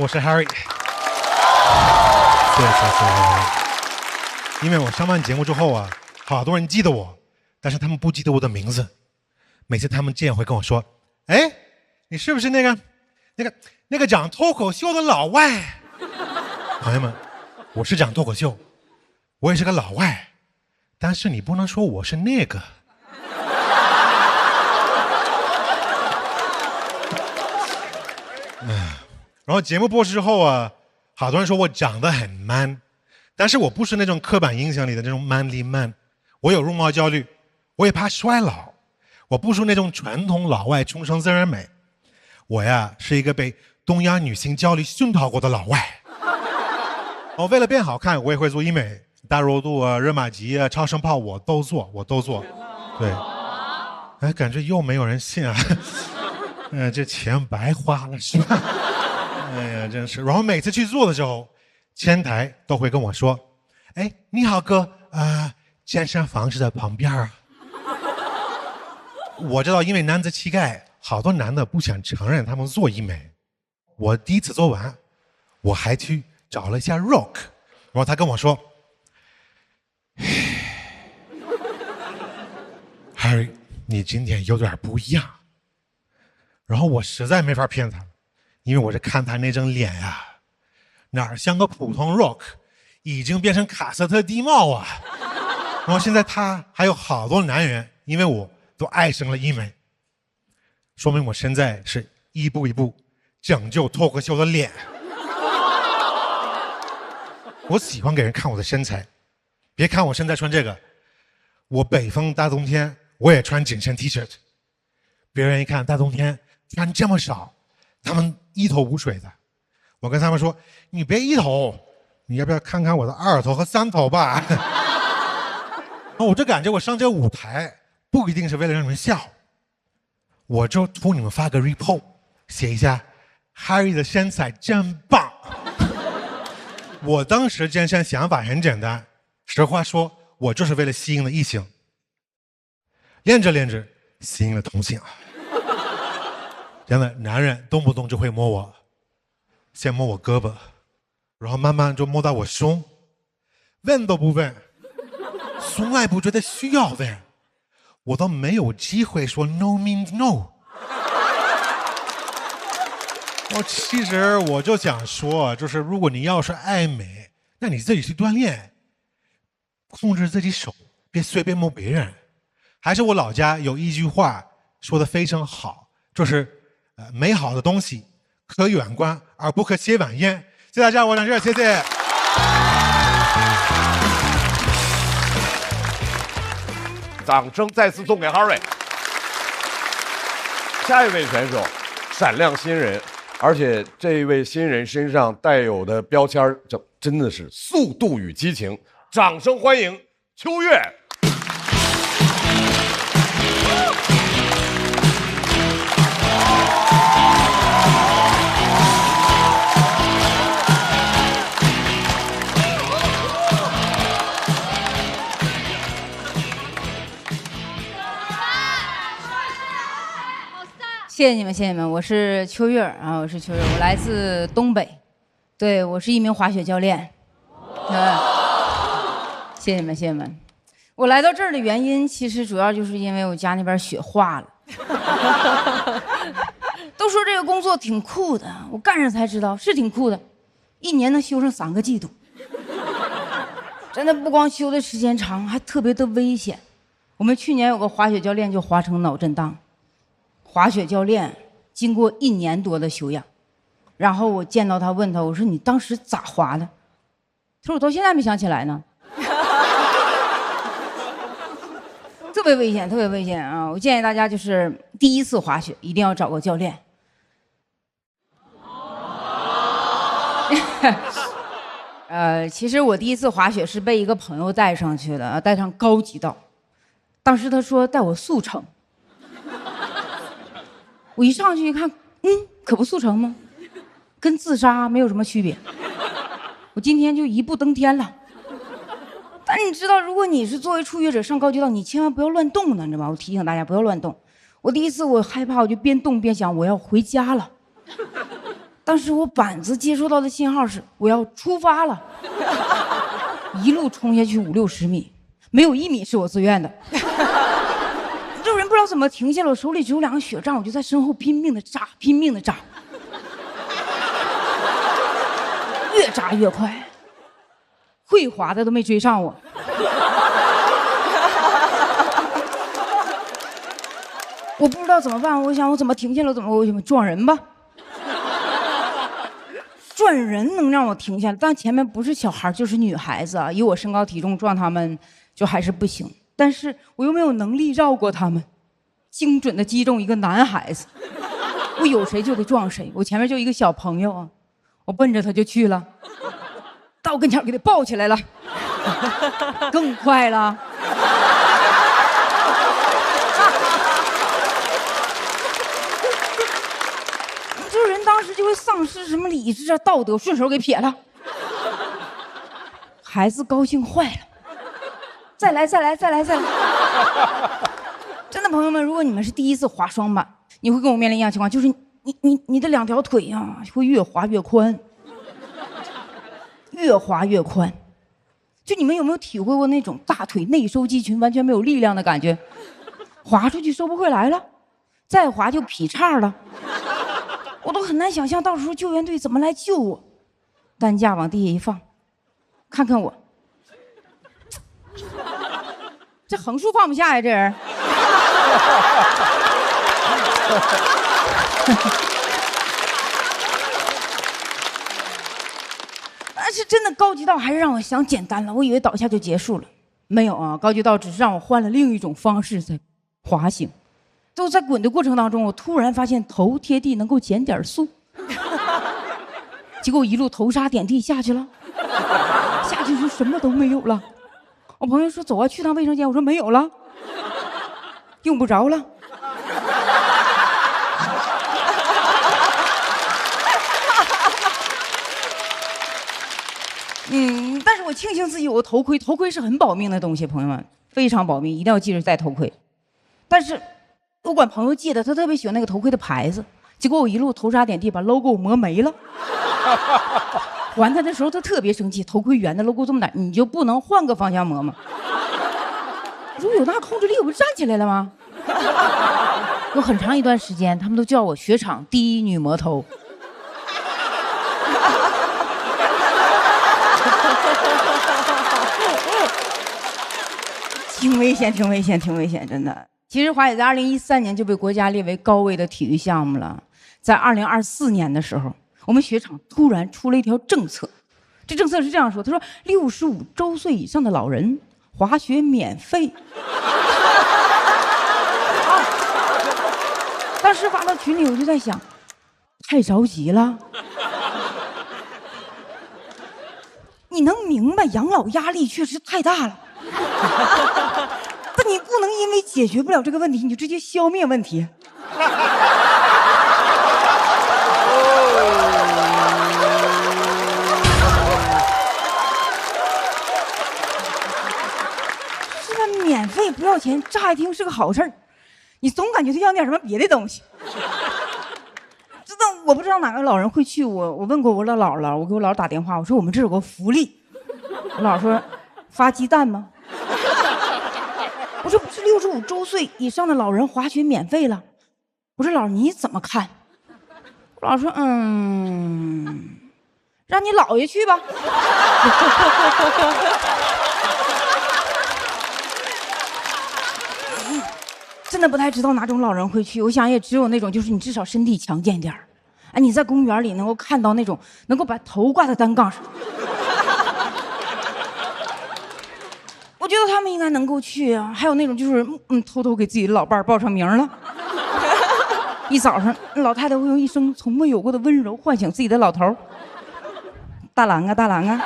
我是 Harry。谢谢。因为我上完节目之后啊，好多人记得我，但是他们不记得我的名字。每次他们见会跟我说：“哎，你是不是那个讲脱口秀的老外？”朋友们，我是讲脱口秀，我也是个老外，但是你不能说我是那个。然后节目播出之后啊，好多人说我长得很 man， 但是我不是那种刻板印象里的那种 manly man， 我有容貌焦虑，我也怕衰老，我不是那种传统老外终生自然美，我呀是一个被东亚女性焦虑熏陶过的老外。为了变好看，我也会做医美，大肉肚啊、热玛吉啊、超声炮我都做。对，哎，感觉又没有人信啊。这钱白花了是吧？哎呀，真是。然后每次去做的时候，前台都会跟我说：“哎，你好哥，健身房是在旁边啊。”我知道，因为男子气概，好多男的不想承认他们做医美。我第一次做完，我还去找了一下 Rock， 然后他跟我说 ：“Harry， 你今天有点不一样。”然后我实在没法骗他，因为我是看他那张脸呀，哪像个普通 Rock， 已经变成卡斯特地貌啊。然后现在他还有好多男人因为我都爱上了医美，说明我现在是一步一步拯救脱口秀的脸。我喜欢给人看我的身材，别看我现在穿这个，我北方大冬天我也穿紧身 T 恤，别人一看大冬天穿这么少，他们一头雾水的。我跟他们说：“你别一头，你要不要看看我的2头和3头吧？”我就感觉我上这个舞台不一定是为了让你们笑，我就图你们发个 report， 写一下 Harry 的身材真棒。我当时健身想法很简单，实话说，我就是为了吸引了异性，练着练着吸引了同性。真的，男人动不动就会摸我，先摸我胳膊，然后慢慢就摸到我胸，问都不问，从来不觉得需要问，我都没有机会说 no means no。其实我就想说，就是如果你要是爱美，那你自己去锻炼，控制自己手，别随便摸别人。还是我老家有一句话说的非常好，就是美好的东西可远观而不可亵玩焉。谢谢大家，我讲这，谢谢。掌声再次送给 Harry。下一位选手，闪亮新人，而且这一位新人身上带有的标签，这真的是速度与激情。掌声欢迎秋月。谢谢你们，谢谢你们，我是秋月啊，我是秋月，我来自东北，对，我是一名滑雪教练。谢谢你们，谢谢你们。我来到这儿的原因，其实主要就是因为我家那边雪化了。都说这个工作挺酷的，我干上才知道是挺酷的，一年能休上3个季度。真的不光休的时间长，还特别的危险。我们去年有个滑雪教练就滑成脑震荡。滑雪教练经过1年多的休养，然后我见到他问他，我说你当时咋滑的？他说我到现在没想起来呢。特别危险，特别危险啊！我建议大家就是第一次滑雪一定要找个教练。其实我第一次滑雪是被一个朋友带上去的，带上高级道。当时他说带我速成。我一上去一看，可不速成吗？跟自杀没有什么区别。我今天就一步登天了。但你知道，如果你是作为初学者上高级道，你千万不要乱动呢，你知道吗？我提醒大家不要乱动。我第一次我害怕，我就边动边想我要回家了。当时我板子接收到的信号是我要出发了，一路冲下去50-60米，没有1米是我自愿的。这人不知道怎么停下了，我手里只有2个血杖，我就在身后拼命的扎，拼命的扎，越扎越快，会滑的都没追上我。我不知道怎么办，我想我怎么停下了，我撞人吧。撞人能让我停下来，但前面不是小孩就是女孩子啊，以我身高体重撞他们就还是不行。但是我又没有能力绕过他们，精准的击中一个男孩子，我有谁就得撞谁。我前面就一个小朋友啊，我奔着他就去了，到跟前给他抱起来了，更快了。就是人当时就会丧失什么理智啊、道德，顺手给撇了。孩子高兴坏了，再来。真的，朋友们，如果你们是第一次滑双板，你会跟我面临一样情况，就是你的2条腿啊会越滑越宽，越滑越宽。就你们有没有体会过那种大腿内收肌群完全没有力量的感觉？滑出去收不回来了，再滑就劈叉了。我都很难想象到时候救援队怎么来救我。担架往地下一放，看看我，这横竖放不下呀，这人。但是真的高级道还是让我想简单了，我以为倒下就结束了，没有啊，高级道只是让我换了另一种方式在滑行。就在滚的过程当中，我突然发现头贴地能够减点速，结果我一路头沙点地下去了，下去就什么都没有了。我朋友说走啊，去趟卫生间，我说没有了，用不着了。但是我庆幸自己有个头盔，头盔是很保命的东西，朋友们非常保命，一定要记着戴头盔。但是我管朋友借的，他特别喜欢那个头盔的牌子，结果我一路头沙点地把 logo 磨没了。还他的时候他特别生气，头盔圆的 logo 这么大，你就不能换个方向磨吗？我说有那控制力我不是站起来了吗？有很长一段时间他们都叫我雪场第一女魔头。挺危险，真的。其实滑雪在2013年就被国家列为高危的体育项目了。在2024年的时候，我们雪场突然出了一条政策，这政策是这样说：他说65周岁以上的老人滑雪免费。当时发到群里，我就在想，太着急了。你能明白养老压力确实太大了。但你不能因为解决不了这个问题，你就直接消灭问题。是吧？免费不要钱，乍一听是个好事儿，你总感觉他要点什么别的东西。真的，我不知道哪个老人会去。我问过我姥姥，我给我姥姥打电话，我说我们这有个福利。我姥说发鸡蛋吗？我说不是65周岁以上的老人滑雪免费了。我说姥你怎么看？我姥说让你姥爷去吧。真的不太知道哪种老人会去，我想也只有那种就是你至少身体强健点儿，哎，你在公园里能够看到那种能够把头挂在单杠上。我觉得他们应该能够去啊，还有那种就是偷偷给自己的老伴儿报上名了。一早上，老太太会用一声从未有过的温柔唤醒自己的老头儿：“大郎啊，大郎啊，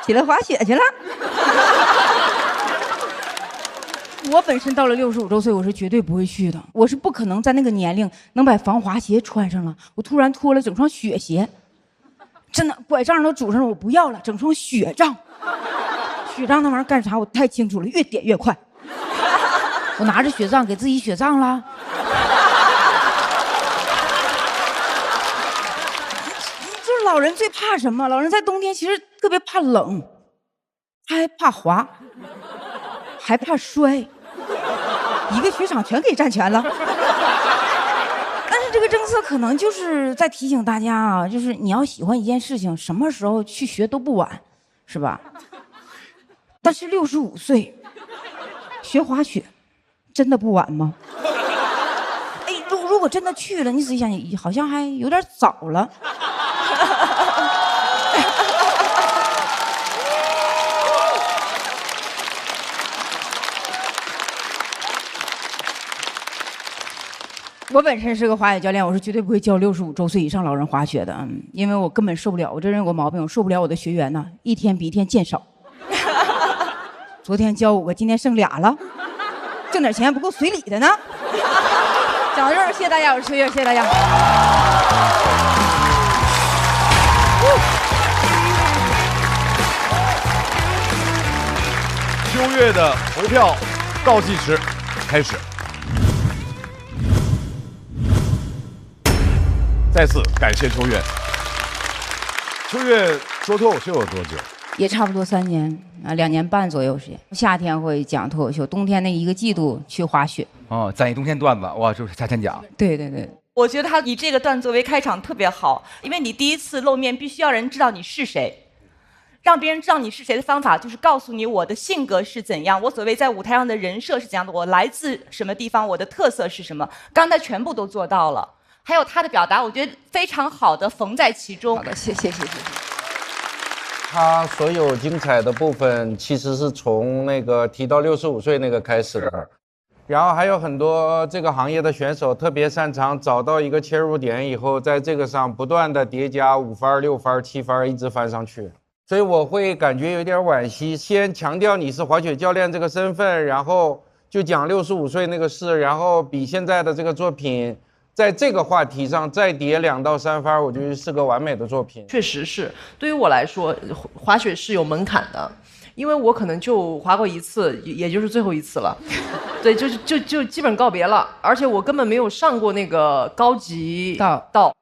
起来滑雪去了。”我本身到了65周岁，我是绝对不会去的，我是不可能在那个年龄能把防滑鞋穿上了。我突然脱了整双雪鞋，真的拐杖都拄上了，我不要了，整双雪杖。雪杖那玩意儿干啥？我太清楚了，越点越快。我拿着雪杖给自己雪杖了。老人最怕什么？老人在冬天其实特别怕冷，他还怕滑，还怕摔，一个雪场全给占全了。但是这个政策可能就是在提醒大家啊，就是你要喜欢一件事情，什么时候去学都不晚，是吧？但是65岁学滑雪，真的不晚吗？哎，如果真的去了，你仔细想想，好像还有点早了。我本身是个滑雪教练，我是绝对不会教65周岁以上老人滑雪的，因为我根本受不了，我这人有个毛病，我受不了我的学员呢，一天比一天见少。昨天教5个，今天剩2了，挣点钱不够随礼的呢。讲到这儿，谢谢大家，我是秋月，谢谢大家。秋月的投票倒计时开始。再次感谢秋月。秋月说脱口秀有多久？也差不多3年啊，2年半左右时间。夏天会讲脱口秀，冬天那1个季度去滑雪。哦，攒一冬天段子，哇，就是夏天讲。对对对，我觉得他以这个段作为开场特别好，因为你第一次露面，必须要人知道你是谁。让别人知道你是谁的方法，就是告诉你我的性格是怎样，我所谓在舞台上的人设是怎样的，我来自什么地方，我的特色是什么。刚才全部都做到了，还有他的表达，我觉得非常好的缝在其中。好的，谢谢。他所有精彩的部分其实是从那个提到65岁那个开始的，然后还有很多这个行业的选手特别擅长找到一个切入点以后，在这个上不断的叠加5番、6番、7番，一直翻上去。所以我会感觉有点惋惜，先强调你是滑雪教练这个身份，然后就讲65岁那个事，然后比现在的这个作品在这个话题上再叠2到3番，我觉得是个完美的作品。确实是，对于我来说，滑雪是有门槛的，因为我可能就滑过1次，也就是最后1次了。对，就基本告别了，而且我根本没有上过那个高级道。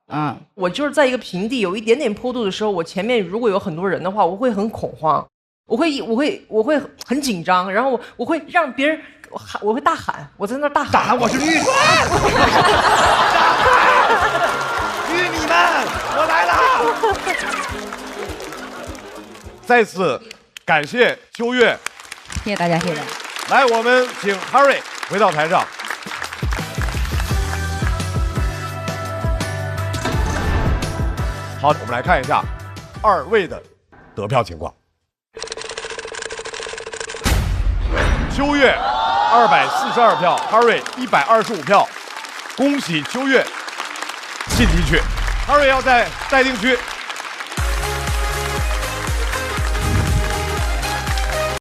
我就是在一个平地有一点点坡度的时候，我前面如果有很多人的话，我会很恐慌，我会很紧张，然后我会让别人。我会大喊，我在那大喊，我是玉川，玉米们，我来了！再次感谢秋月，谢谢大家，谢谢大家。来，我们请 Harry 回到台上。好，我们来看一下2位的得票情况。秋月242票，Harry 125票，恭喜秋月晋级区。Harry 要在待定区